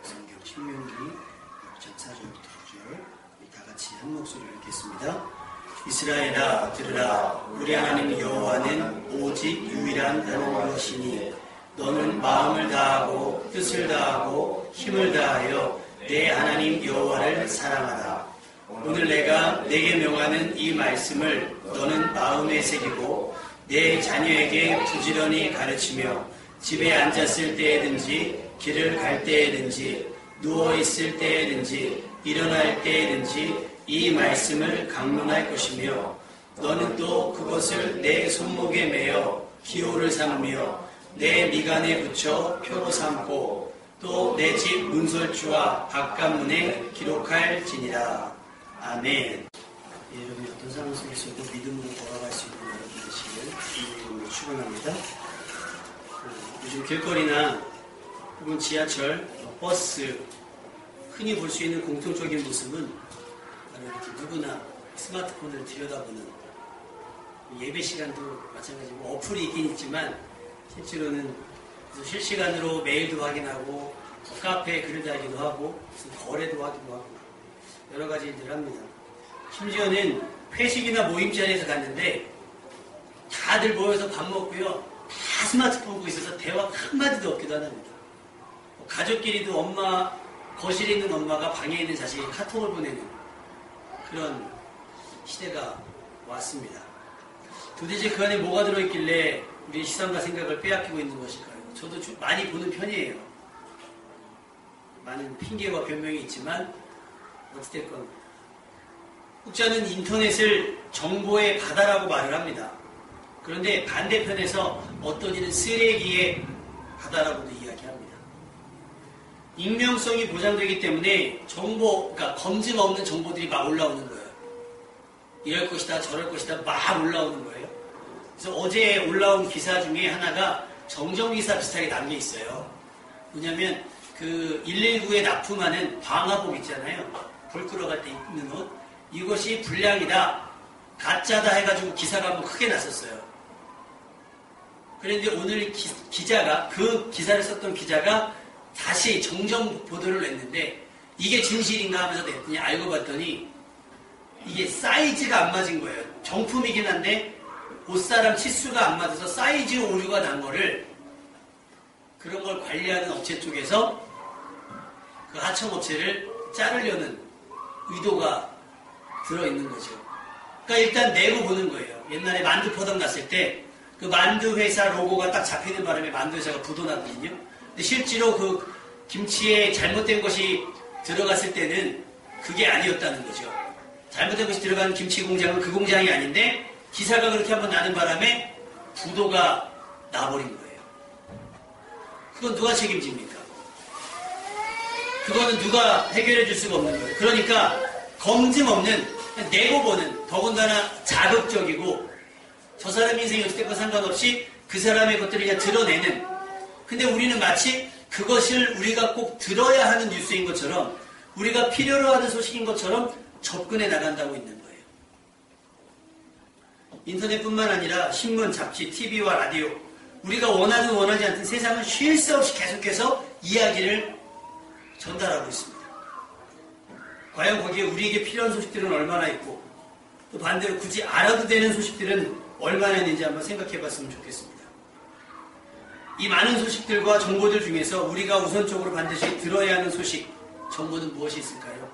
성경 신명기 6장 4절부터 9절 다 같이 한 목소리로 읽겠습니다. 이스라엘아 들으라. 우리 하나님 여호와는 오직 유일한 하나님이시니 너는 마음을 다하고 뜻을 다하고 힘을 다하여 내 하나님 여호와를 사랑하라. 오늘 내가 내게 명하는 이 말씀을 너는 마음에 새기고 내 자녀에게 부지런히 가르치며 집에 앉았을 때에든지 길을 갈 때에든지 누워있을 때에든지 일어날 때에든지 이 말씀을 강론할 것이며 너는 또 그것을 내 손목에 매어 기호를 삼으며 내 미간에 붙여 표로 삼고 또 내 집 문설주와 바깥문에 기록할지니라. 아멘. 여러분이 어떤 상황 속에서도 믿음으로 걸어갈 수 있는 여러분 되시길 이름으로 축원합니다. 요즘 길거리나 혹은 지하철, 버스 흔히 볼 수 있는 공통적인 모습은 이렇게 누구나 스마트폰을 들여다보는 예배 시간도 마찬가지고 어플이 있긴 있지만 실제로는 실시간으로 메일도 확인하고 카페에 글을 달기도 하고 무슨 거래도 하기도 하고 여러 가지 일들을 합니다. 심지어는 회식이나 모임 자리에서 갔는데 다들 모여서 밥 먹고요. 다 스마트폰 보고 있어서 대화 한마디도 없기도 합니다. 가족끼리도 엄마, 거실에 있는 엄마가 방에 있는 자식에게 카톡을 보내는 그런 시대가 왔습니다. 도대체 그 안에 뭐가 들어있길래 우리의 시선과 생각을 빼앗기고 있는 것일까요? 저도 많이 보는 편이에요. 많은 핑계와 변명이 있지만 어찌됐건 혹자는 인터넷을 정보의 바다라고 말을 합니다. 그런데 반대편에서 어떤 이는 쓰레기의 바다라고도 이야기합니다. 익명성이 보장되기 때문에 그러니까 검증 없는 정보들이 막 올라오는 거예요. 이럴 것이다 저럴 것이다 막 올라오는 거예요. 그래서 어제 올라온 기사 중에 하나가 정정기사 비슷하게 담겨 있어요. 뭐냐면 그 119에 납품하는 방화복 있잖아요. 불 끌어갈 때 입는 옷. 이것이 불량이다, 가짜다 해가지고 기사가 한번 크게 났었어요. 그런데 오늘 기자가 그 기사를 썼던 기자가 다시 정정 보도를 냈는데 이게 진실인가 하면서 냈더니 알고 봤더니 이게 사이즈가 안 맞은 거예요. 정품이긴 한데 옷사람 치수가 안 맞아서 사이즈 오류가 난 거를 그런 걸 관리하는 업체 쪽에서 그 하청업체를 자르려는 의도가 들어있는 거죠. 그러니까 일단 내고 보는 거예요. 옛날에 만두 포장 났을 때 그 만두 회사 로고가 딱 잡히는 바람에 만두 회사가 부도났거든요. 근데 실제로 그 김치에 잘못된 것이 들어갔을 때는 그게 아니었다는 거죠. 잘못된 것이 들어가는 김치 공장은 그 공장이 아닌데 기사가 그렇게 한번 나는 바람에 부도가 나버린 거예요. 그건 누가 책임집니까? 그거는 누가 해결해 줄 수가 없는 거예요. 그러니까 검증 없는, 내고 보는, 더군다나 자극적이고 저 사람 인생이 어찌됐건 상관없이 그 사람의 것들을 그냥 드러내는, 근데 우리는 마치 그것을 우리가 꼭 들어야 하는 뉴스인 것처럼 우리가 필요로 하는 소식인 것처럼 접근해 나간다고 있는 거예요. 인터넷뿐만 아니라 신문, 잡지, TV와 라디오, 우리가 원하든 원하지 않든 세상은 쉴 새 없이 계속해서 이야기를 전달하고 있습니다. 과연 거기에 우리에게 필요한 소식들은 얼마나 있고 또 반대로 굳이 알아도 되는 소식들은 얼마나 있는지 한번 생각해 봤으면 좋겠습니다. 이 많은 소식들과 정보들 중에서 우리가 우선적으로 반드시 들어야 하는 소식, 정보는 무엇이 있을까요?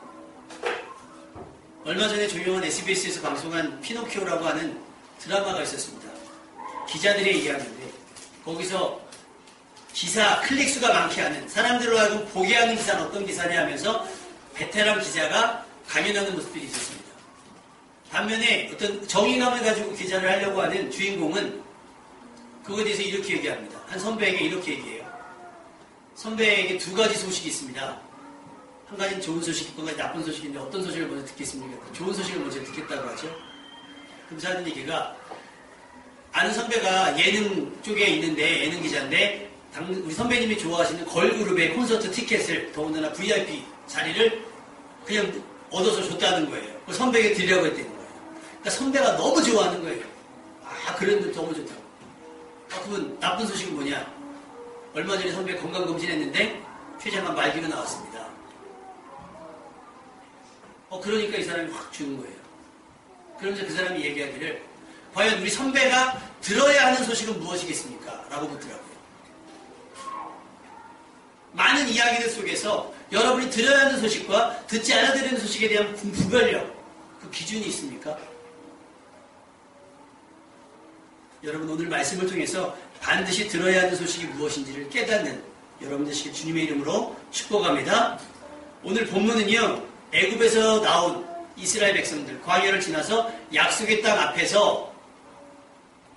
얼마 전에 조용한 SBS에서 방송한 피노키오라고 하는 드라마가 있었습니다. 기자들의 이야기인데 거기서 기사 클릭수가 많게 하는, 사람들로 하여금 보게 하는 기사는 어떤 기사냐 하면서 베테랑 기자가 강연하는 모습들이 있었습니다. 반면에 어떤 정의감을 가지고 기자를 하려고 하는 주인공은 그거에 대해서 이렇게 얘기합니다. 한 선배에게 이렇게 얘기해요. 선배에게 두 가지 소식이 있습니다. 한 가지는 좋은 소식이고 한 가지 나쁜 소식인데 어떤 소식을 먼저 듣겠습니까? 좋은 소식을 먼저 듣겠다고 하죠. 그럼 하는 얘기가, 아는 선배가 예능 쪽에 있는데, 예능 기자인데 우리 선배님이 좋아하시는 걸그룹의 콘서트 티켓을, 더군다나 VIP 자리를 그냥 얻어서 줬다는 거예요. 그 선배에게 드리려고 했다는 거예요. 그러니까 선배가 너무 좋아하는 거예요. 아, 그런데 너무 좋다고. 그러면 나쁜 소식은 뭐냐? 얼마 전에 선배 건강검진 했는데 쾌장한 말기가 나왔습니다. 그러니까 이 사람이 확 주는 거예요. 그러면서 그 사람이 얘기하기를 과연 우리 선배가 들어야 하는 소식은 무엇이겠습니까? 라고 묻더라고요. 많은 이야기들 속에서 여러분이 들어야 하는 소식과 듣지 않아야 되는 소식에 대한 구별력, 그 기준이 있습니까? 여러분 오늘 말씀을 통해서 반드시 들어야 하는 소식이 무엇인지를 깨닫는 여러분 되시길 주님의 이름으로 축복합니다. 오늘 본문은요, 애굽에서 나온 이스라엘 백성들, 광야를 지나서 약속의 땅 앞에서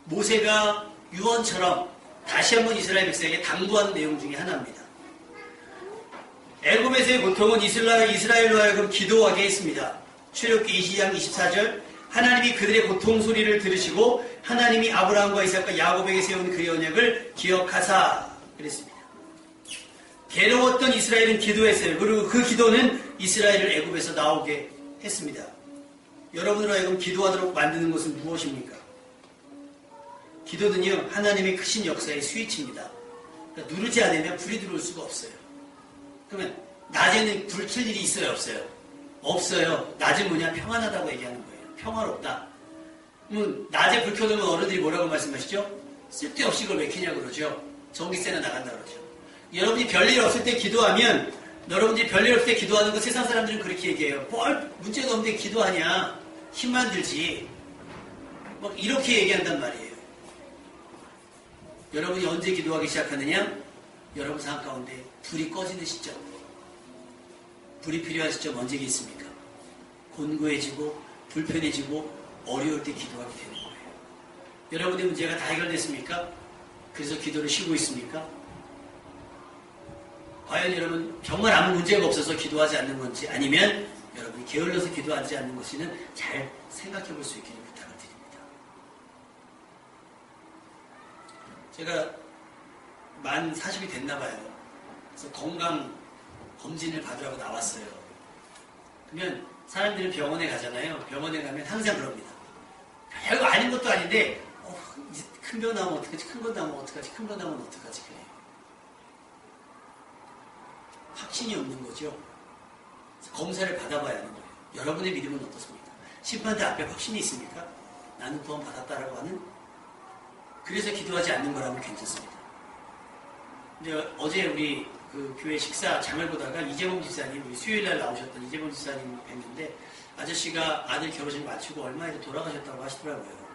모세가 유언처럼 다시 한번 이스라엘 백성에게 당부하는 내용 중에 하나입니다. 애굽에서의 고통은 이스라엘로 하여금 기도하게 했습니다. 출애굽기 22장 24절, 하나님이 그들의 고통 소리를 들으시고 하나님이 아브라함과 이삭과 야곱에게 세운 그의 언약을 기억하사 그랬습니다. 괴로웠던 이스라엘은 기도했어요. 그리고 그 기도는 이스라엘을 애굽에서 나오게 했습니다. 여러분으로 하여금 기도하도록 만드는 것은 무엇입니까? 기도는요, 하나님의 크신 역사의 스위치입니다. 그러니까 누르지 않으면 불이 들어올 수가 없어요. 그러면 낮에는 불 켤 일이 있어요, 없어요? 없어요. 낮은 뭐냐? 평안하다고 얘기하는 거예요. 평화롭다. 그러면 낮에 불 켜놓으면 어른들이 뭐라고 말씀하시죠? 쓸데없이 그걸 왜 켜냐고 그러죠. 전기세나 나간다 그러죠. 여러분이 별일 없을 때 기도하면, 여러분들이 별일 없을 때 기도하는 거 세상 사람들은 그렇게 얘기해요. 뭘 문제가 없는데 기도하냐? 힘만 들지. 막 이렇게 얘기한단 말이에요. 여러분이 언제 기도하기 시작하느냐? 여러분 삶 가운데 불이 꺼지는 시점. 불이 필요한 시점 언제겠습니까? 곤고해지고 불편해지고 어려울 때 기도하게 되는 거예요. 여러분의 문제가 다 해결됐습니까? 그래서 기도를 쉬고 있습니까? 과연 여러분 정말 아무 문제가 없어서 기도하지 않는 건지, 아니면 여러분이 게을러서 기도하지 않는 것인지는 잘 생각해 볼 수 있기를 부탁을 드립니다. 제가 만 40이 됐나 봐요. 그래서 건강 검진을 받으라고 나왔어요. 그러면 사람들은 병원에 가잖아요. 병원에 가면 항상 그럽니다. 별거 아닌 것도 아닌데 이제 큰 병 나오면 어떡하지, 큰 거 나오면 어떡하지, 큰 거 나오면 어떡하지, 그래요. 확신이 없는 거죠. 검사를 받아봐야 하는 거예요. 여러분의 믿음은 어떻습니까? 심판대 앞에 확신이 있습니까? 나는 구원 받았다라고 하는? 그래서 기도하지 않는 거라면 괜찮습니다. 근데 어제 우리 그 교회 식사장을 보다가 이재범 집사님, 우리 수요일날 나오셨던 이재범 집사님 뵀는데, 아저씨가 아들 결혼식 마치고 얼마 전에 돌아가셨다고 하시더라고요.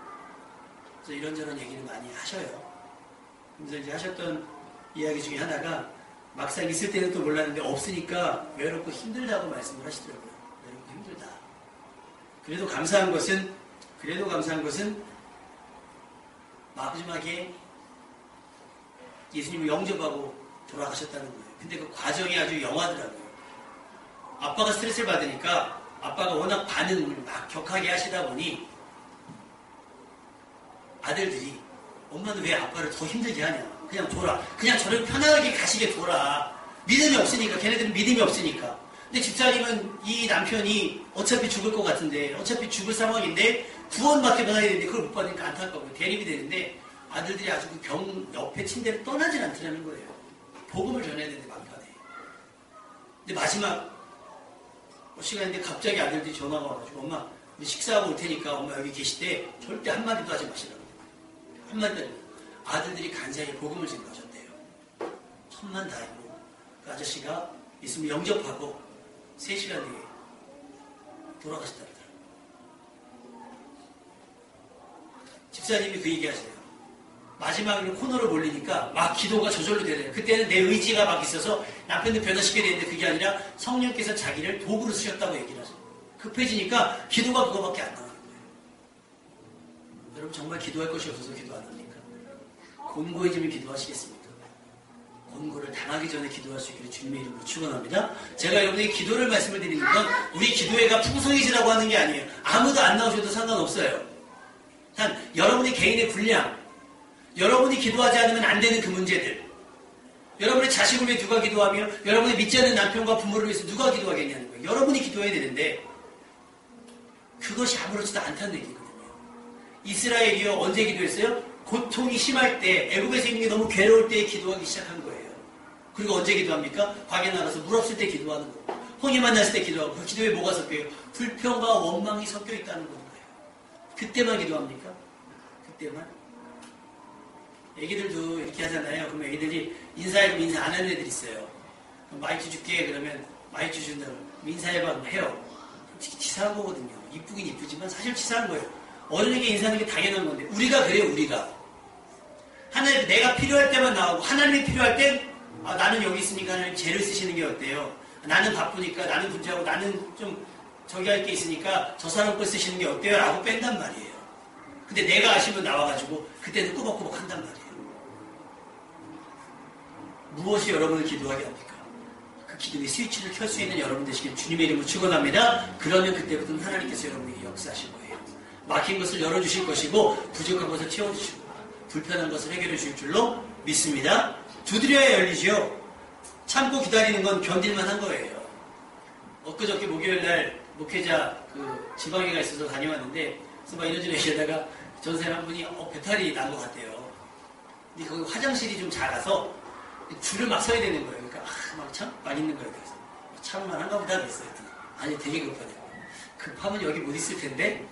그래서 이런저런 얘기를 많이 하셔요. 그래서 이제 하셨던 이야기 중에 하나가, 막상 있을 때는 또 몰랐는데 없으니까 외롭고 힘들다고 말씀을 하시더라고요. 외롭고 힘들다. 그래도 감사한 것은 마지막에 예수님을 영접하고 돌아가셨다는 거예요. 근데 그 과정이 아주 영화더라고요. 아빠가 스트레스를 받으니까 아빠가 워낙 반응을 막 격하게 하시다 보니 아들들이, 엄마는 왜 아빠를 더 힘들게 하냐, 그냥 둬라, 그냥 저를 편안하게 가시게 둬라. 믿음이 없으니까, 걔네들은 믿음이 없으니까. 근데 집사님은 이 남편이 어차피 죽을 것 같은데, 어차피 죽을 상황인데 구원밖에 받아야 되는데 그걸 못 받으니까 안타까워요. 대립이 되는데 아들들이 아주 그 병 옆에 침대를 떠나질 않더라는 거예요. 복음을 전해야 되는데 막판에. 근데 마지막 시간인데 갑자기 아들들이 전화가 와가지고, 엄마 우리 식사하고 올 테니까 엄마 여기 계실 때 절대 한마디도 하지 마시라고. 한마디도. 아들들이 간사히 복음을 전가하셨대요. 천만다행으로 그 아저씨가 예수님을 영접하고 3시간 뒤에 돌아가셨다고 하더라고요. 집사님이 그 얘기하세요. 마지막으로 코너를 몰리니까 막 기도가 저절로 되네요. 그때는 내 의지가 막 있어서 남편도 변화시켜야 되는데 그게 아니라 성령께서 자기를 도구로 쓰셨다고 얘기를 하세요. 급해지니까 기도가 그거밖에 안 나오는 거예요. 여러분 정말 기도할 것이 없어서 기도 안 합니까? 곤고해지면 기도하시겠습니까? 곤고를 당하기 전에 기도할 수 있기를 주님의 이름으로 축원합니다. 제가 여러분에게 기도를 말씀을 드리는 건 우리 기도회가 풍성해지라고 하는 게 아니에요. 아무도 안 나오셔도 상관없어요. 단 여러분의 개인의 분량, 여러분이 기도하지 않으면 안 되는 그 문제들, 여러분의 자식을 위해 누가 기도하며 여러분의 믿지 않는 남편과 부모를 위해서 누가 기도하겠냐는 거예요. 여러분이 기도해야 되는데 그것이 아무렇지도 않다는 얘기거든요. 이스라엘이요, 언제 기도했어요? 고통이 심할 때, 애국에서 있는 게 너무 괴로울 때 기도하기 시작한 거예요. 그리고 언제 기도합니까? 광야 나가서 물 없을 때 기도하는 거고, 홍해 만났을 때 기도하고, 그 기도에 뭐가 섞여요? 불평과 원망이 섞여 있다는 거예요. 그때만 기도합니까? 그때만? 애기들도 이렇게 하잖아요. 그럼 애기들이 인사해도 인사 안 하는 애들 있어요. 마이크 줄게 그러면 마이크 준다고 인사해봐 해요. 솔직히 치사한 거거든요. 이쁘긴 이쁘지만 사실 치사한 거예요. 어른에게 인사하는 게 당연한 건데 우리가 그래요. 우리가 하나님 내가 필요할 때만 나오고 하나님이 필요할 땐 나는 여기 있으니까 하나님 쟤를 쓰시는 게 어때요? 나는 바쁘니까 나는 분주하고 나는 좀 저기 할 게 있으니까 저 사람 걸 쓰시는 게 어때요? 라고 뺀단 말이에요. 근데 내가 아시면 나와가지고 그때는 꾸벅꾸벅 한단 말이에요. 무엇이 여러분을 기도하게 합니까? 그 기도의 스위치를 켤 수 있는 여러분 되시길 주님의 이름으로 축원합니다. 그러면 그때부터는 하나님께서 여러분에게 역사하실 거예요. 막힌 것을 열어주실 것이고 부족한 것을 채워주시고 불편한 것을 해결해 주실 줄로 믿습니다. 두드려야 열리지요. 참고 기다리는 건 견딜만 한 거예요. 엊그저께 목요일날 목회자 지방에 가 있어서 다녀왔는데 그래서 막 이런저런 얘기하다가 전생 한 분이 배탈이 난 것 같대요. 근데 거기 화장실이 좀 작아서 줄을 막 서야 되는 거예요. 그러니까 막 참 많이 있는 거예요. 그래서 참을만 한가 보다 그랬어요. 아니 되게 급하네요. 급하면 여기 못 있을 텐데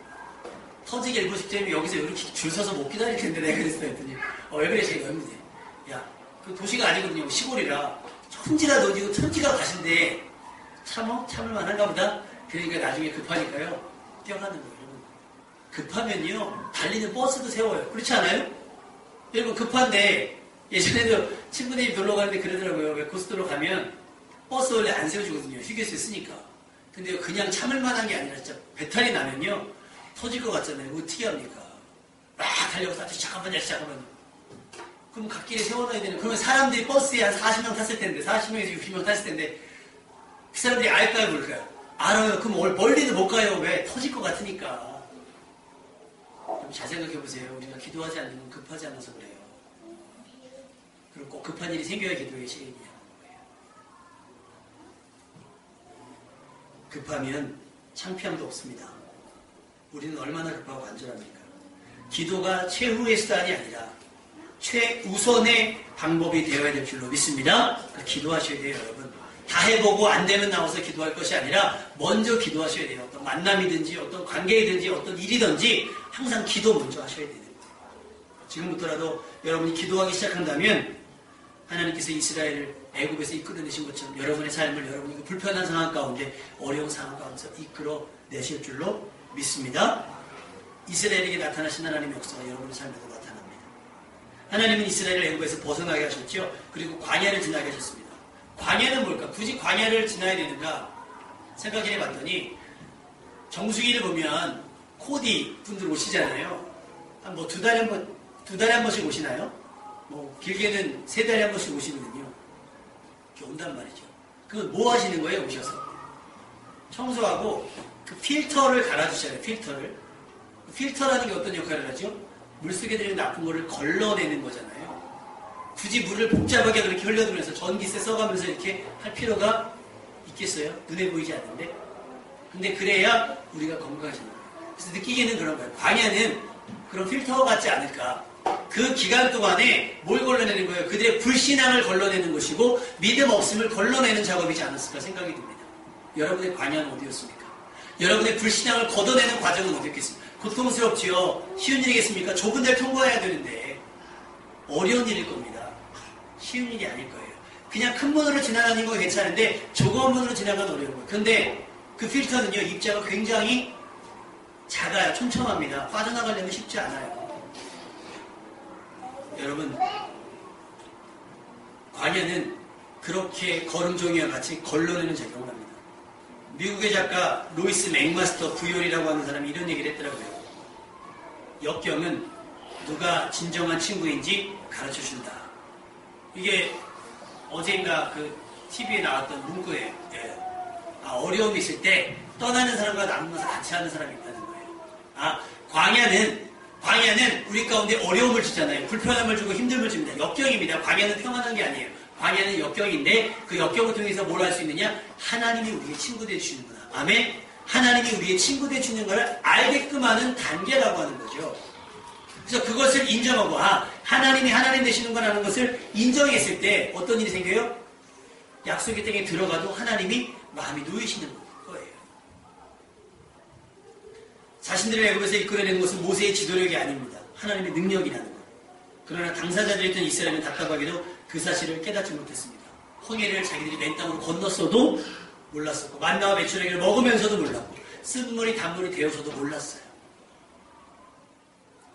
터지기 일부 직전이면 여기서 이렇게 줄 서서 못 기다릴 텐데 내가 그랬어요. 했더니 왜 그래 제가 했는데 야 그 도시가 아니거든요. 시골이라 천지가 너지고 천지가 가신데 참을만 한가 보다. 그러니까 나중에 급하니까요 뛰어가는 거예요. 급하면요 달리는 버스도 세워요. 그렇지 않아요? 여러분 급한데 예전에도 친구들이 놀러 가는데 그러더라고요. 왜 고속도로 가면 버스 원래 안 세워주거든요. 휴게소에 쓰니까. 근데 그냥 참을 만한 게 아니라 진짜 배탈이 나면요 터질 것 같잖아요. 어떻게 합니까? 막 달려가서 아저씨 잠깐만요. 그럼 갓길에 세워놔야 되는. 그러면 사람들이 버스에 한 40명 탔을 텐데 40명에서 60명 탔을 텐데 그 사람들이 알까요 모를까요? 알아요. 그럼 멀리는 못 가요. 왜? 터질 것 같으니까. 그럼 잘 생각해보세요. 우리가 기도하지 않는 건 급하지 않아서 그래요. 그리고 꼭 급한 일이 생겨야 기도의 시간이 하는 거예요. 급하면 창피함도 없습니다. 우리는 얼마나 급하고 간절합니까? 기도가 최후의 수단이 아니라 최우선의 방법이 되어야 될 줄로 믿습니다. 기도하셔야 돼요, 여러분. 다 해보고 안 되면 나와서 기도할 것이 아니라 먼저 기도하셔야 돼요. 어떤 만남이든지 어떤 관계이든지 어떤 일이든지 항상 기도 먼저 하셔야 되는 거예요. 지금부터라도 여러분이 기도하기 시작한다면 하나님께서 이스라엘을 애굽에서 이끌어내신 것처럼 여러분의 삶을 여러분이 그 불편한 상황 가운데 어려운 상황 가운데서 이끌어내실 줄로 믿습니다. 이스라엘에게 나타나신 하나님의 역사가 여러분의 삶에도 나타납니다. 하나님은 이스라엘을 애굽에서 벗어나게 하셨죠. 그리고 광야를 지나게 하셨습니다. 광야는 뭘까? 굳이 광야를 지나야 되는가 생각해 봤더니 정수기를 보면 코디 분들 오시잖아요. 한 두 달에 한 번씩 오시나요? 길게는 3달에 한 번씩 오시거든요. 이렇게 온단 말이죠. 그건 뭐 하시는 거예요? 오셔서 청소하고 그 필터를 갈아주잖아요. 필터라는 게 어떤 역할을 하죠? 물속에 들어있는 나쁜 거를 걸러내는 거잖아요. 굳이 물을 복잡하게 그렇게 흘려두면서 전기세 써가면서 이렇게 할 필요가 있겠어요? 눈에 보이지 않는데. 근데 그래야 우리가 건강해지는 거예요. 그래서 느끼기에는 그런 거예요. 광야는 그런 필터 같지 않을까. 그 기간 동안에 뭘 걸러내는 거예요? 그들의 불신앙을 걸러내는 것이고 믿음 없음을 걸러내는 작업이지 않았을까 생각이 듭니다. 여러분의 광야는 어디였습니까? 여러분의 불신앙을 걷어내는 과정은 어디였겠습니까? 고통스럽지요? 쉬운 일이겠습니까? 좁은 데를 통과해야 되는데 어려운 일일 겁니다. 쉬운 일이 아닐 거예요. 그냥 큰 문으로 지나가는 건 괜찮은데 좁은 문으로 지나가는 어려운 거예요. 근데 그 필터는요 입자가 굉장히 작아요. 촘촘합니다. 빠져나가려면 쉽지 않아요. 여러분 광야는 그렇게 거름종이와 같이 걸러내는 작용을 합니다. 미국의 작가 로이스 맥마스터 부요리라고 하는 사람이 이런 얘기를 했더라고요. 역경은 누가 진정한 친구인지 가르쳐준다. 이게 어제인가 그 TV에 나왔던 문구예요. 어려움이 있을 때 떠나는 사람과 남으면서 같이 하는 사람이 있다는 거예요. 광야는 우리 가운데 어려움을 주잖아요. 불편함을 주고 힘듦을 줍니다. 역경입니다. 광야는 평안한 게 아니에요. 광야는 역경인데 그 역경을 통해서 뭘 할 수 있느냐? 하나님이 우리의 친구 되주시는구나. 아멘. 하나님이 우리의 친구 되주는 것을 알게끔 하는 단계라고 하는 거죠. 그래서 그것을 인정하고 하나님이 하나님 되시는 거라는 것을 인정했을 때 어떤 일이 생겨요? 약속의 땅에 들어가도 하나님이 마음이 놓이시는 거예요. 자신들을 애굽에서 이끌어내는 것은 모세의 지도력이 아닙니다. 하나님의 능력이라는 것. 그러나 당사자들이었던 이스라엘은 답답하게도 그 사실을 깨닫지 못했습니다. 홍해를 자기들이 맨 땅으로 건넜어도 몰랐었고 만나와 메추라기를 먹으면서도 몰랐고 쓴물이 단물이 되어서도 몰랐어요.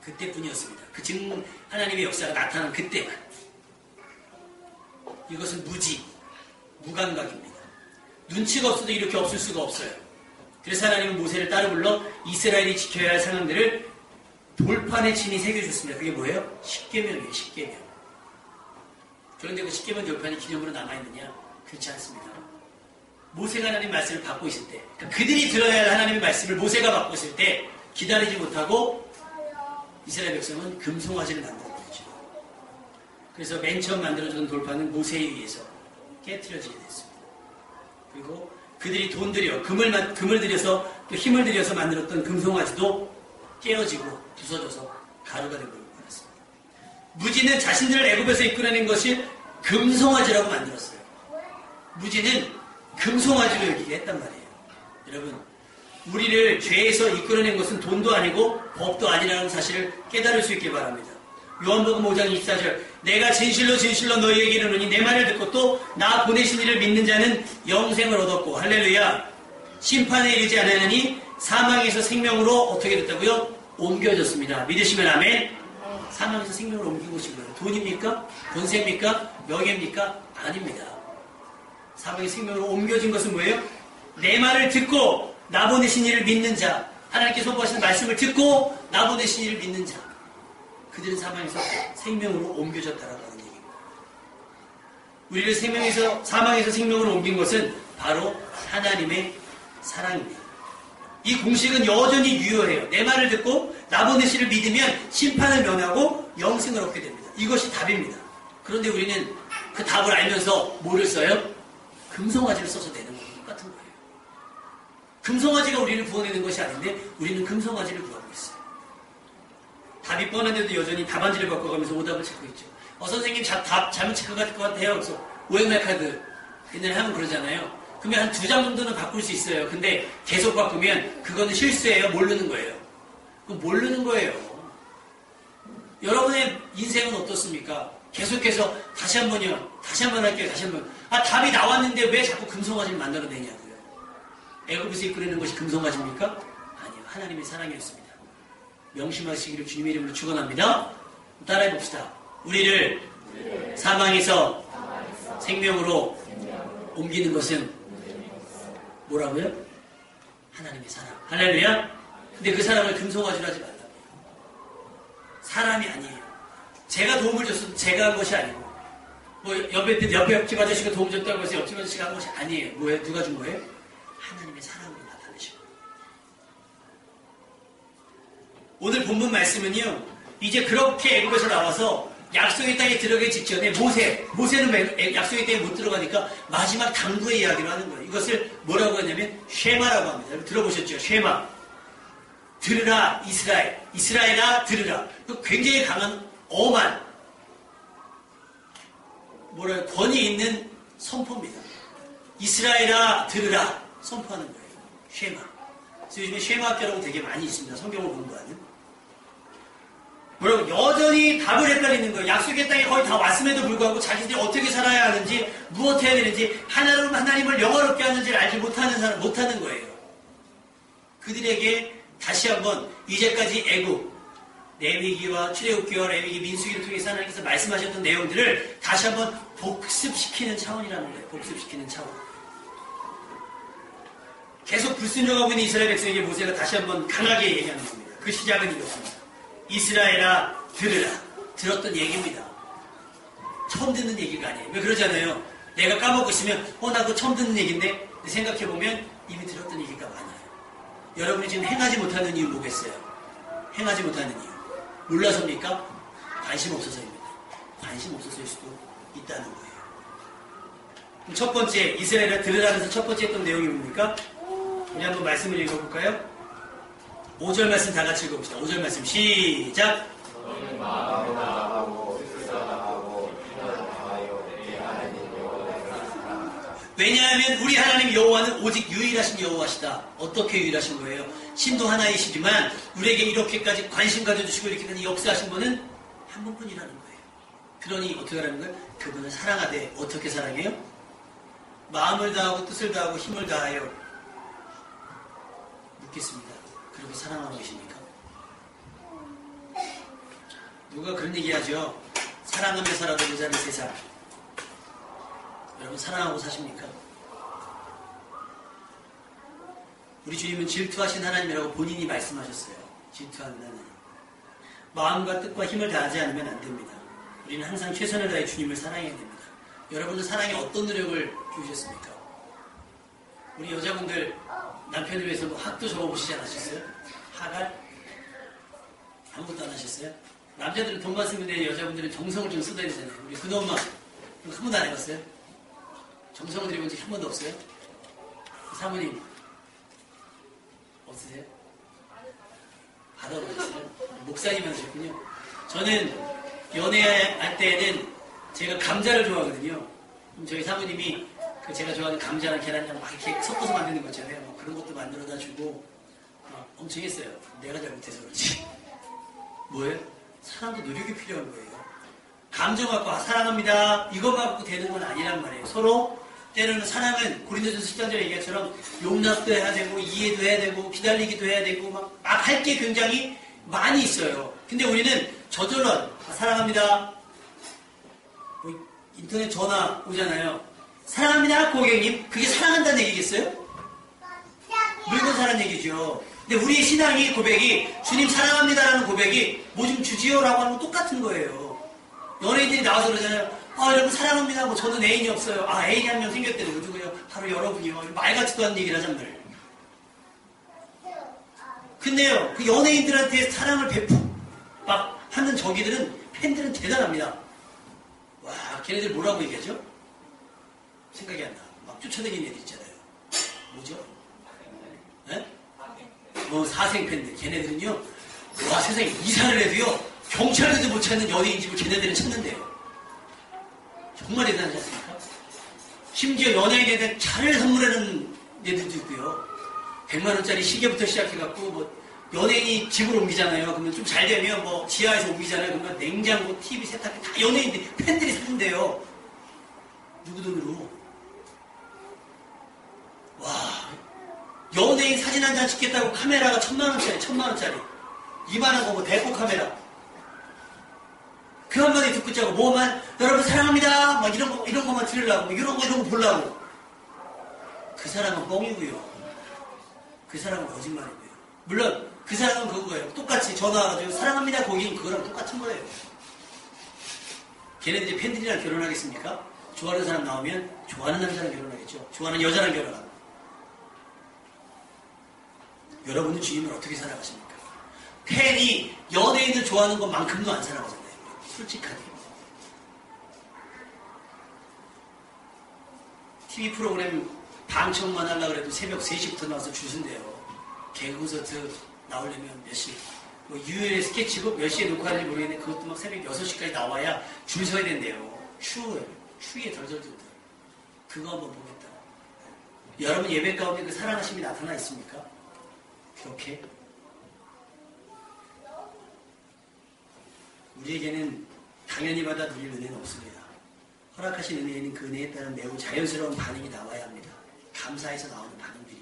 그때뿐이었습니다. 그 지금 하나님의 역사가 나타난 그때만. 이것은 무감각입니다. 눈치가 없어도 이렇게 없을 수가 없어요. 그래서 하나님은 모세를 따로 불러 이스라엘이 지켜야 할 상황들을 돌판에 친히 새겨줬습니다. 그게 뭐예요? 십계명이에요. 십계명. 그런데 그 십계명 돌판이 기념으로 남아있느냐? 그렇지 않습니다. 모세가 하나님 말씀을 받고 있을 때, 그러니까 그들이 들어야 할 하나님의 말씀을 모세가 받고 있을 때 기다리지 못하고 이스라엘 백성은 금송아지를 만들어버렸죠. 그래서 맨 처음 만들어준 돌판은 모세에 의해서 깨트려지게 됐습니다. 그리고 그들이 돈 들여 금을 들여서 또 힘을 들여서 만들었던 금송아지도 깨어지고 부서져서 가루가 되고 말았습니다. 무지는 자신들을 애굽에서 이끌어낸 것이 금송아지라고 만들었어요. 무지는 금송아지로 여기게 했단 말이에요. 여러분, 우리를 죄에서 이끌어낸 것은 돈도 아니고 법도 아니라는 사실을 깨달을 수 있길 바랍니다. 요한복음 5장 24절 내가 진실로 진실로 너희에게 이르노니 내 말을 듣고 또 나 보내신 이를 믿는 자는 영생을 얻었고 할렐루야 심판에 이르지 않으니 사망에서 생명으로 어떻게 됐다고요? 옮겨졌습니다. 믿으시면 아멘. 사망에서 생명으로 옮긴 것이 뭐예요? 돈입니까? 권세입니까? 명예입니까? 아닙니다. 사망의 생명으로 옮겨진 것은 뭐예요? 내 말을 듣고 나 보내신 이를 믿는 자, 하나님께 선포하시는 말씀을 듣고 나 보내신 이를 믿는 자, 그들은 사망에서 생명으로 옮겨졌다라고 하는 얘기입니다. 우리를 사망에서 생명으로 옮긴 것은 바로 하나님의 사랑입니다. 이 공식은 여전히 유효해요. 내 말을 듣고 나 보내신 이를 믿으면 심판을 면하고 영생을 얻게 됩니다. 이것이 답입니다. 그런데 우리는 그 답을 알면서 뭐를 써요? 금송아지를 써서 내는 거예요. 똑같은 거예요. 금송아지가 우리를 구원하는 것이 아닌데 우리는 금송아지를 구하고 있어요. 답이 뻔한데도 여전히 답안지를 바꿔가면서 오답을 찾고 있죠. 선생님 답 잘못 체크할 것 같아요. 그래서 OMR 카드 옛날에 하면 그러잖아요. 그러면 한 2장 정도는 바꿀 수 있어요. 근데 계속 바꾸면 그거는 실수예요. 모르는 거예요. 그건 모르는 거예요. 여러분의 인생은 어떻습니까? 계속해서 다시 한 번요. 다시 한 번 할게요. 다시 한 번. 답이 나왔는데 왜 자꾸 금송아지를 만들어내냐고요. 애굽에서 이끌어내는 것이 금송아지입니까? 아니요. 하나님의 사랑이었습니다. 명심하시기를 주님의 이름으로 축원합니다. 따라해봅시다. 우리를 사망에서 생명으로 옮기는 것은 뭐라고요? 하나님의 사랑. 할렐루야. 근데 그 사랑을 금송아지로 하지 말라고요. 사람이 아니에요. 제가 도움을 줬어도 제가 한 것이 아니고 옆에 옆집 아저씨가 도움 줬다고 해서 옆집 아저씨가 한 것이 아니에요. 뭐예요? 누가 준 거예요? 하나님의 사랑으로 나타내신 거예요. 오늘 본문 말씀은요. 이제 그렇게 애굽에서 나와서 약속의 땅에 들어가기 직전에 모세는 약속의 땅에 못 들어가니까 마지막 당부의 이야기를 하는 거예요. 이것을 뭐라고 하냐면 쉐마라고 합니다. 여러분 들어보셨죠? 쉐마. 들으라 이스라엘아 들으라. 굉장히 강한 엄한 권위 있는 선포입니다. 이스라엘아 들으라 선포하는 거예요. 쉐마. 그래서 요즘에 쉐마 학교라고 되게 많이 있습니다. 성경을 공부하는. 여전히 답을 헷갈리는 거예요. 약속의 땅에 거의 다 왔음에도 불구하고 자기들이 어떻게 살아야 하는지, 무엇 해야 되는지, 하나님을 영화롭게 하는지를 알지 못하는 거예요. 그들에게 다시 한번 이제까지 애굽, 레위기와 출애굽기와 레위기, 민수기를 통해서 하나님께서 말씀하셨던 내용들을 다시 한번 복습시키는 차원이라는 거예요. 복습시키는 차원. 계속 불순종하고 있는 이스라엘 백성에게 모세가 다시 한번 강하게 얘기하는 겁니다. 그 시작은 이렇습니다. 이스라엘아 들으라. 들었던 얘기입니다. 처음 듣는 얘기가 아니에요. 왜 그러잖아요. 내가 까먹고 있으면 나 그거 처음 듣는 얘기인데 생각해보면 이미 들었던 얘기가 많아요. 여러분이 지금 행하지 못하는 이유 뭐겠어요? 행하지 못하는 이유 몰라서입니까? 관심 없어서입니다. 관심 없어서일 수도 있다는 거예요. 그럼 첫 번째 이스라엘아 들으라면서 첫 번째 했던 내용이 뭡니까? 우리 한번 말씀을 읽어볼까요? 5절 말씀 다 같이 읽어봅시다. 5절 말씀 시작. 왜냐하면 우리 하나님 여호와는 오직 유일하신 여호와시다. 어떻게 유일하신 거예요? 신도 하나이시지만 우리에게 이렇게까지 관심 가져주시고 이렇게까지 역사하신 분은 한 분뿐이라는 거예요. 그러니 어떻게 하라는 거예요? 그분을 사랑하되 어떻게 사랑해요? 마음을 다하고 뜻을 다하고 힘을 다하여. 묻겠습니다. 그렇게 사랑하고 계십니까? 누가 그런 얘기하죠? 사랑하며 살아도 모자란 세상. 여러분 사랑하고 사십니까? 우리 주님은 질투하신 하나님이라고 본인이 말씀하셨어요. 질투하는 하나님. 마음과 뜻과 힘을 다하지 않으면 안 됩니다. 우리는 항상 최선을 다해 주님을 사랑해야 됩니다. 여러분은 사랑에 어떤 노력을 기우셨습니까? 우리 여자분들 남편을 위해서 뭐 학도 적어보시지 않으셨어요? 학알? 아무것도 안 하셨어요? 남자들은 돈만 쓰면 돼. 여자분들은 정성을 좀 쏟아야 되잖아요. 우리 그놈만 한 번도 안 해봤어요? 정성을 들여본 적이 한 번도 없어요? 사모님 없으세요? 받아보셨어요? 목사님 하셨군요. 저는 연애할 때는 제가 감자를 좋아하거든요. 저희 사모님이 그 제가 좋아하는 감자랑 계란이랑 막 이렇게 섞어서 만드는 거 있잖아요. 뭐 그런 것도 만들어다 주고 엄청 했어요. 내가 잘못해서 그렇지. 뭐예요? 사랑도 노력이 필요한 거예요. 감정 갖고 사랑합니다. 이것만 갖고 되는 건 아니란 말이에요. 서로 때로는 사랑은 고린도전서 10장전에 얘기한 것처럼 용납도 해야 되고 이해도 해야 되고 기다리기도 해야 되고 막 할 게 굉장히 많이 있어요. 근데 우리는 저절로 사랑합니다. 뭐 인터넷 전화 오잖아요. 사랑합니다 고객님. 그게 사랑한다는 얘기겠어요? 물건 사는 얘기죠. 근데 우리의 신앙이 고백이 주님 사랑합니다라는 고백이 뭐 좀 주지요라고 하는 거 똑같은 거예요. 연예인들이 나와서 그러잖아요. 여러분 사랑합니다. 뭐 저는 애인이 없어요. 애인이 한 명 생겼대요. 누구요? 바로 여러분이요. 말 같지도 않은 얘기를 하잖아요. 근데요, 그 연예인들한테 사랑을 막 하는 저기들은 팬들은 대단합니다. 와, 걔네들 뭐라고 얘기하죠? 생각이 안 나. 막 쫓아다니는 애들 있잖아요. 뭐죠? 네? 사생 팬들. 걔네들은요, 와, 세상에 이사를 해도요, 경찰에도 못 찾는 연예인 집을 걔네들은 찾는데요. 정말 대단하지 않습니까? 심지어 연예인에 차를 선물하는 애들도 있고요. 100만원짜리 시계부터 시작해갖고, 뭐, 연예인이 집을 옮기잖아요. 그러면 좀 잘 되면 뭐, 지하에서 옮기잖아요. 그러면 냉장고, TV, 세탁기 다 연예인들, 팬들이 사준대요. 누구 돈으로? 와, 연예인 사진 한 장 찍겠다고 카메라가 1000만원짜리. 이만한 거 뭐, 대포 카메라. 그 한마디 듣고 있자고 뭐만 여러분 사랑합니다 막 이런 거만 들으려고 이런 거 보려고 그 사람은 뻥이고요. 그 사람은 거짓말이고요. 물론 그 사람은 그거예요. 똑같이 전화 와가지고 사랑합니다 거긴 그거랑 똑같은 거예요. 걔네들이 팬들이랑 결혼하겠습니까? 좋아하는 사람 나오면 좋아하는 남자랑 결혼하겠죠. 좋아하는 여자랑 결혼하고. 여러분은 주님을 어떻게 살아가십니까? 팬이 연예인을 좋아하는 것만큼도 안 살아가잖아요. 솔직하게. TV 프로그램 방청만 하려고 해도 새벽 3시부터 나와서 줄 선대요. 개그 콘서트 나오려면 몇 시. 뭐 유일의 스케치북 몇 시에 녹화하는지 모르겠는데 그것도 막 새벽 6시까지 나와야 줄 서야 된대요. 추위에 덜덜덜. 그거 한번 보겠다. 여러분 예배 가운데 그 사랑하심이 나타나 있습니까? 그렇게? 우리에게는 당연히 받아 누릴 은혜는 없습니다. 허락하신 은혜에는 그 은혜에 따른 매우 자연스러운 반응이 나와야 합니다. 감사해서 나오는 반응들이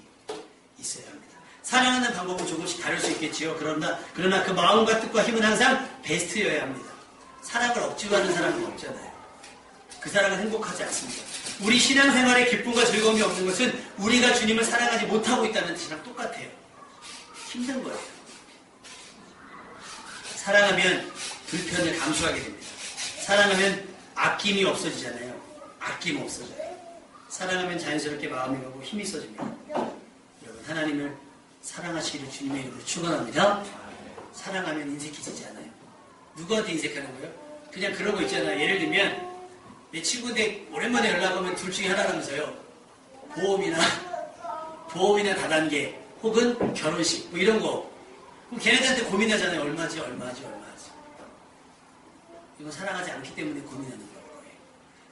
있어야 합니다. 사랑하는 방법은 조금씩 다를 수 있겠지요. 그러나 그 마음과 뜻과 힘은 항상 베스트여야 합니다. 사랑을 억지로 하는 사람은 없잖아요. 그 사람은 행복하지 않습니다. 우리 신앙생활에 기쁨과 즐거움이 없는 것은 우리가 주님을 사랑하지 못하고 있다는 뜻이랑 똑같아요. 힘든 거예요. 사랑하면 불편을 감수하게 됩니다. 사랑하면 아낌이 없어지잖아요. 아낌 없어져요. 사랑하면 자연스럽게 마음이 가고 힘이 있어집니다. 여러분 하나님을 사랑하시기를 주님의 이름으로 축원합니다. 사랑하면 인색해지지 않아요. 누구한테 인색하는 거예요? 그냥 그런 거 있잖아요. 예를 들면 내 친구인데 오랜만에 연락하면 둘 중에 하나라면서요. 보험이나 다단계 혹은 결혼식 뭐 이런 거. 그럼 걔네들한테 고민하잖아요. 얼마지. 이건 사랑하지 않기 때문에 고민하는 거예요.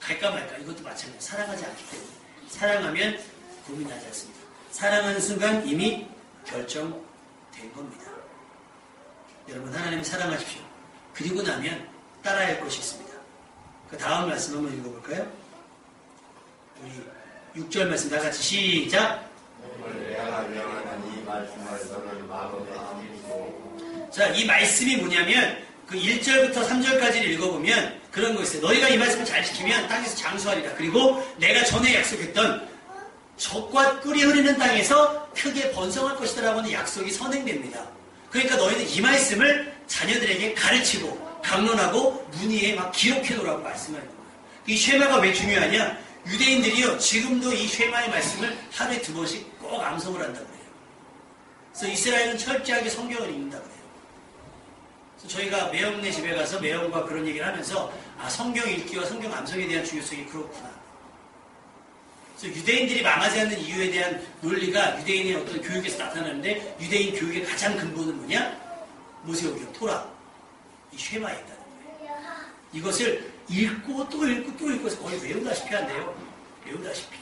갈까 말까 이것도 마찬가지예요. 사랑하지 않기 때문에. 사랑하면 고민하지 않습니다. 사랑하는 순간 이미 결정된 겁니다. 여러분 하나님을 사랑하십시오. 그리고 나면 따라야 할 것이 있습니다. 그 다음 말씀 한번 읽어볼까요? 우리 6절 말씀 다 같이 시작! 자, 이 말씀이 뭐냐면 그 1절부터 3절까지를 읽어보면 그런 거 있어요. 너희가 이 말씀을 잘 지키면 땅에서 장수하리라. 그리고 내가 전에 약속했던 젖과 꿀이 흐르는 땅에서 크게 번성할 것이다 라고 하는 약속이 선행됩니다. 그러니까 너희는 이 말씀을 자녀들에게 가르치고 강론하고 문의에 막 기록해 놓으라고 말씀하는 거예요. 이 쉐마가 왜 중요하냐? 유대인들이요 지금도 이 쉐마의 말씀을 하루에 2번씩 꼭 암송을 한다고 해요. 그래서 이스라엘은 철저하게 성경을 읽는다고 해요. 그래서 저희가 매형네 집에 가서 매형과 그런 얘기를 하면서 아 성경 읽기와 성경 암송에 대한 중요성이 그렇구나. 그래서 유대인들이 망하지 않는 이유에 대한 논리가 유대인의 어떤 교육에서 나타나는데 유대인 교육의 가장 근본은 뭐냐? 모세오경, 토라, 이 쉐마에 있다는 거예요. 이것을 읽고 또 읽고 또 읽고 해서 거의 외우다시피 한대요. 외우다시피.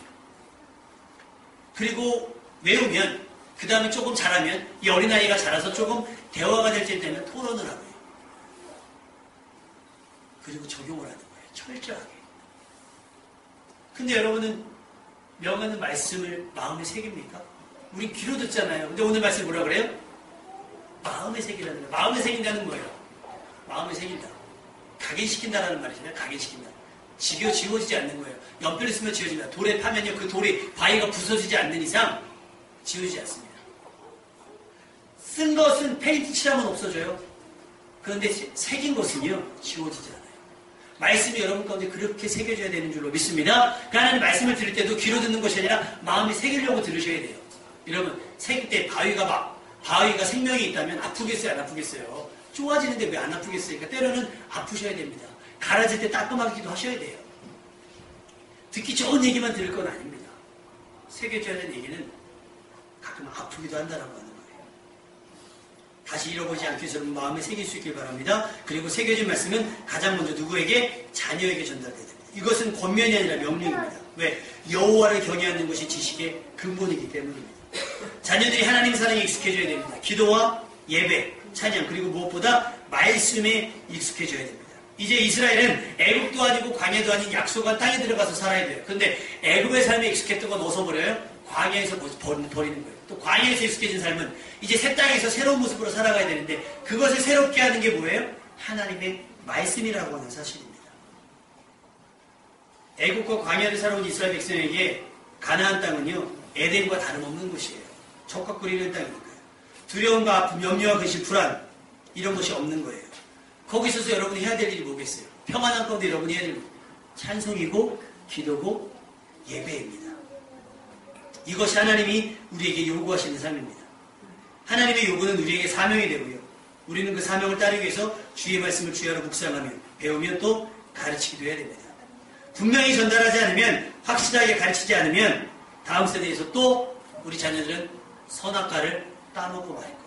그리고 외우면 그 다음에 조금 자라면 이 어린아이가 자라서 조금 대화가 될 때 되면 토론을 하고요. 그리고 적용을 하는 거예요. 철저하게. 근데 여러분은 명하는 말씀을 마음에 새깁니까? 우리 귀로 듣잖아요. 근데 오늘 말씀 뭐라 그래요? 마음에 새기라는 거예요. 마음에 새긴다는 거예요. 마음에 새긴다. 각인시킨다라는 말이잖아요. 각인시킨다. 지워지지 않는 거예요. 연필을 쓰면 지워집니다. 돌에 파면요. 그 돌이 바위가 부서지지 않는 이상 지워지지 않습니다. 쓴 것은 페인트 칠하면 없어져요. 그런데 새긴 것은요. 지워지지 않아요. 말씀이 여러분 가운데 그렇게 새겨져야 되는 줄로 믿습니다. 하나님 말씀을 들을 때도 귀로 듣는 것이 아니라 마음에 새기려고 들으셔야 돼요. 여러분 새길 때 바위가 생명이 있다면 아프겠어요? 안 아프겠어요? 좋아지는데 왜 안 아프겠어요? 그러니까 때로는 아프셔야 됩니다. 갈아질 때 따끔하기도 하셔야 돼요. 듣기 좋은 얘기만 들을 건 아닙니다. 새겨져야 되는 얘기는 가끔 아프기도 한다라고 하는 거예요. 다시 잃어보지 않기 위해서 마음에 새길 수 있길 바랍니다. 그리고 새겨진 말씀은 가장 먼저 누구에게? 자녀에게 전달돼야 됩니다. 이것은 권면이 아니라 명령입니다. 왜? 여호와를 경외하는 것이 지식의 근본이기 때문입니다. 자녀들이 하나님 사랑에 익숙해져야 됩니다. 기도와 예배, 찬양, 그리고 무엇보다 말씀에 익숙해져야 됩니다. 이제 이스라엘은 애국도 아니고 광야도 아닌 약속한 땅에 들어가서 살아야 돼요. 그런데 애국의 삶에 익숙했던 건 어디서 버려요? 광야에서 버리는 거예요. 또 광야에서 익숙해진 삶은 이제 새 땅에서 새로운 모습으로 살아가야 되는데 그것을 새롭게 하는 게 뭐예요? 하나님의 말씀이라고 하는 사실입니다. 애국과 광야를 살아온 이스라엘 백성에게 가나안 땅은요 에덴과 다름없는 곳이에요. 젖과 꿀이 흐르는 땅이니까요. 두려움과 아픔, 염려와 근심, 불안 이런 것이 없는 거예요. 거기 있어서 여러분이 해야 될 일이 뭐겠어요? 평안한 가운데 여러분이 해야 될 일 찬송이고 기도고 예배입니다. 이것이 하나님이 우리에게 요구하시는 삶입니다. 하나님의 요구는 우리에게 사명이 되고요. 우리는 그 사명을 따르기 위해서 주의 말씀을 주야로 묵상하며 배우면 또 가르치기도 해야 됩니다. 분명히 전달하지 않으면 확실하게 가르치지 않으면 다음 세대에서 또 우리 자녀들은 선악과를 따먹고 말 거예요.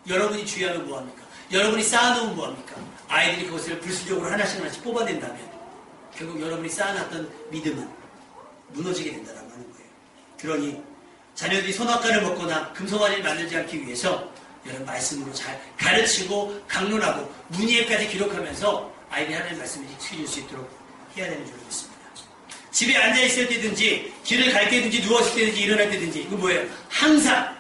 여러분이 주의하면 뭐합니까? 여러분이 쌓아놓으면 뭐합니까? 아이들이 그것을 불수적으로 하나씩 뽑아낸다면 결국 여러분이 쌓아놨던 믿음은 무너지게 된다라고 하는 거예요. 그러니 자녀들이 선악과를 먹거나 금송아지를 만들지 않기 위해서 여러분 말씀으로 잘 가르치고 강론하고 문의에까지 기록하면서 아이들이 하나님의 말씀을 익숙해질 수 있도록 해야 되는 줄 믿습니다. 집에 앉아있을 때든지 길을 갈 때든지 누웠을 때든지 일어날 때든지 이거 뭐예요? 항상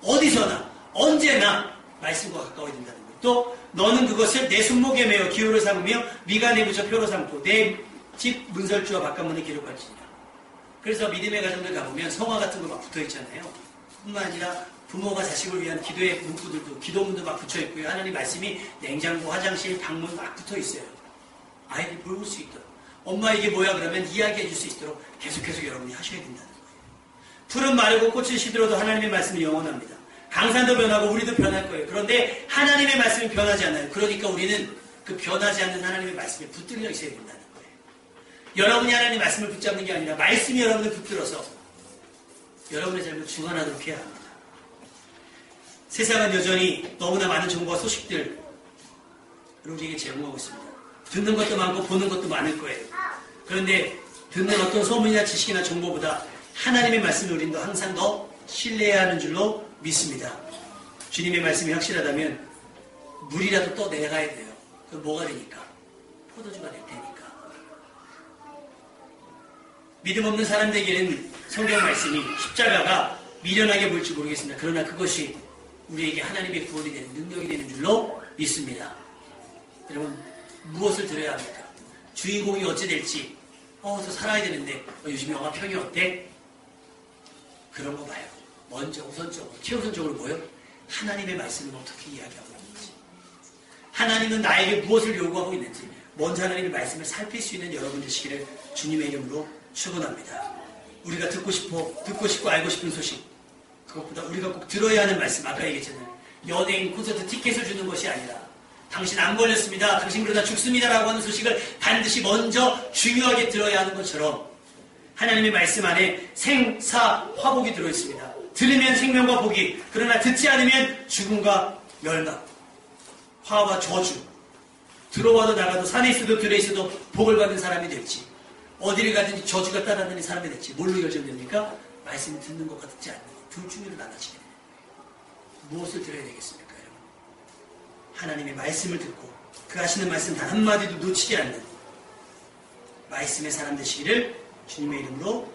어디서나 언제나 말씀과 가까워야 된다는 거예요. 또 너는 그것을 내 손목에 매어 기호로 삼으며 미간에 붙여 표로 삼고 내 집 문설주와 바깥문에 기록할지니라. 그래서 믿음의 가정들 가보면 성화 같은 거 막 붙어있잖아요. 뿐만 아니라 부모가 자식을 위한 기도의 문구들도 기도문도 막 붙여있고요. 하나님 말씀이 냉장고, 화장실, 방문 막 붙어있어요. 아이들이 볼 수 있도록. 엄마 이게 뭐야 그러면 이야기해 줄 수 있도록 계속 여러분이 하셔야 된다는 거예요. 풀은 마르고 꽃은 시들어도 하나님의 말씀은 영원합니다. 강산도 변하고 우리도 변할 거예요. 그런데 하나님의 말씀이 변하지 않아요. 그러니까 우리는 그 변하지 않는 하나님의 말씀에 붙들려 있어야 된다는 거예요. 여러분이 하나님의 말씀을 붙잡는 게 아니라 말씀이 여러분을 붙들어서 여러분의 삶을 주관하도록 해야 합니다. 세상은 여전히 너무나 많은 정보와 소식들 우리에게 제공하고 있습니다. 듣는 것도 많고 보는 것도 많을 거예요. 그런데 듣는 어떤 소문이나 지식이나 정보보다 하나님의 말씀을 우리는 항상 더 신뢰해야 하는 줄로 믿습니다. 주님의 말씀이 확실하다면 물이라도 또 내가야 돼요. 그럼 뭐가 되니까? 포도주가 될 테니까. 믿음 없는 사람들에게는 성경 말씀이 십자가가 미련하게 보일지 모르겠습니다. 그러나 그것이 우리에게 하나님의 구원이 되는 능력이 되는 줄로 믿습니다. 여러분 무엇을 들어야 합니까? 주인공이 어찌 될지 저 살아야 되는데 요즘 영화 평이 어때? 그런 거 봐요. 먼저 우선적으로 최우선적으로 뭐요? 하나님의 말씀을 어떻게 이야기하고 있는지, 하나님은 나에게 무엇을 요구하고 있는지 먼저 하나님의 말씀을 살필 수 있는 여러분 되시기를 주님의 이름으로 축원합니다. 우리가 듣고 싶고 알고 싶은 소식, 그것보다 우리가 꼭 들어야 하는 말씀, 아까 얘기했잖아요. 연예인 콘서트 티켓을 주는 것이 아니라 당신 안 걸렸습니다, 당신 그러다 죽습니다라고 하는 소식을 반드시 먼저 중요하게 들어야 하는 것처럼 하나님의 말씀 안에 생사 화복이 들어있습니다. 들으면 생명과 복이, 그러나 듣지 않으면 죽음과 멸망, 화와 저주, 들어와도 나가도 산에 있어도 들에 있어도 복을 받는 사람이 될지, 어디를 가든지 저주가 따라다니는 사람이 될지 뭘로 결정됩니까? 말씀을 듣는 것과 듣지 않는 것, 둘 중으로 나눠지게 됩니다. 무엇을 들어야 되겠습니까, 여러분? 하나님의 말씀을 듣고 그 하시는 말씀 단 한마디도 놓치지 않는 말씀의 사람 되시기를 주님의 이름으로